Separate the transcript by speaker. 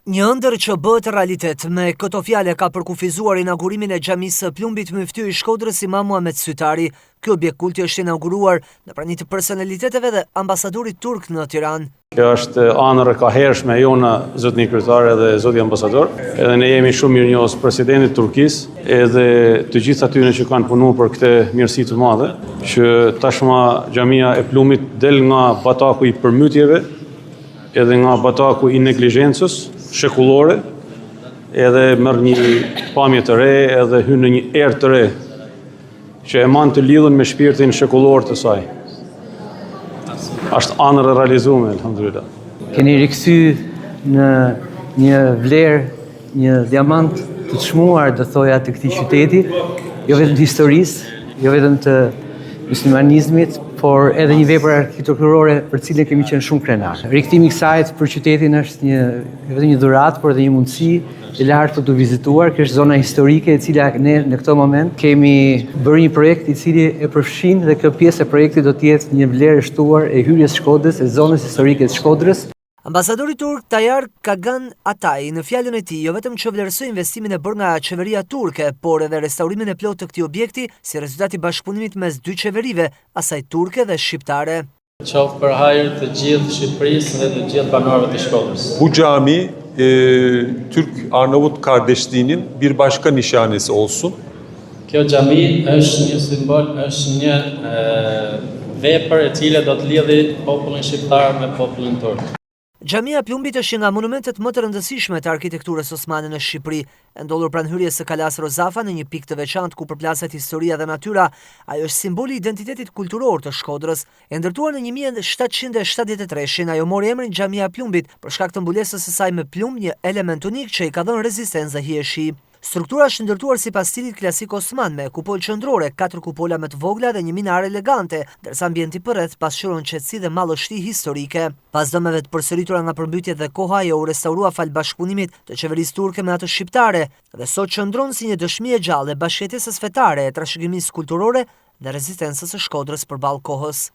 Speaker 1: Një ëndër që bëhet realitet, me këto fjale ka përkufizuar inaugurimin e xhamisë së Plumbit Myfty i Shkodrës Imam Muhamet Sytari. Ky objekt kulti është inauguruar në prani të personaliteteve dhe ambasadorit turk në Tiranë.
Speaker 2: Kjo është anër e kahershme jona, zotni kryetare dhe zoti ambasador. Edhe ne jemi shumë mirënjohës presidentit Turkisë edhe të gjithë atyre që kanë punuar për këtë mirësi të madhe, që tashmë xhamia e Plumbit del nga bataku i përmytjeve, edhe nga bataku i neglizhencës shekullore, edhe merr një pamje të re, edhe hyn në një erë të re, që e man të lidhën me shpirtin shekullor të saj. Është anër e realizuar, alhamdulillah.
Speaker 3: Keni rikthy në një vlerë, një diamant të çmuar, do thoja, të këtij qyteti, jo vetëm të historisë, jo vetëm të muslimanizmit, por edhe një vepër arkitekturore për cilën kemi qenë shumë krenar. Rikthimi i kësaj për qytetin është jo vetëm një dhuratë, por edhe një mundësi e lartë për të vizituar. Kjo është zona historike e cila ne në këtë moment kemi bërë një projekt i cili e përfshin dhe kjo pjesë e projektit do të jetë një vlerë e shtuar e hyrjes Shkodrës, e zonës historike të Shkodrës.
Speaker 1: Ambasadori turk Tayyar Kagan Atay në fjalën e tij jo vetëm që vlerësoi investimin e bërë nga qeveria turke, por edhe restaurimin e plotë të këtij objekti si rezultat i bashkëpunimit mes dy qeverive, asaj turke dhe shqiptare.
Speaker 4: Qoftë për hajër të gjithë Shqipërisë dhe të gjithë banorëve të Shkodrës.
Speaker 5: Bu cami Türk-Arnavut kardeşliğinin bir başka nişanesi olsun.
Speaker 4: Kjo xhami është një simbol, është një vepër e cila do të lidhë popullin shqiptar me popullin turk.
Speaker 1: Xhamia e Plumbit është nga monumentet më të rëndësishme të arkitekturës osmane në Shqipëri, e ndodhur pranë hyrjes së Kalas Rozafa në një pikë të veçantë ku përplaset historia dhe natyra. Ajo është simboli i identitetit kulturor të Shkodrës. E ndërtuar në 1773, ajo mori emrin Xhamia e Plumbit për shkak të mbulesës së saj me plumb, një element unik që i ka dhënë rezistencë hieshi. Struktura është ndërtuar sipas stilit klasik osman me kupolë qendrore, 4 kupola më të vogla dhe një minare elegante, ndërsa ambienti përreth pasqyron qetësi dhe mallështi historike. Pas dëmeve të përsëritura nga përmbytjet dhe koha, ajo u restaurua fal bashkëpunimit të qeverisë turke me atë shqiptare dhe sot qëndron si një dëshmi e gjallë e bashkëjetesës fetare, e trashëgimisë kulturore dhe rezistencës së Shkodrës përballë kohës.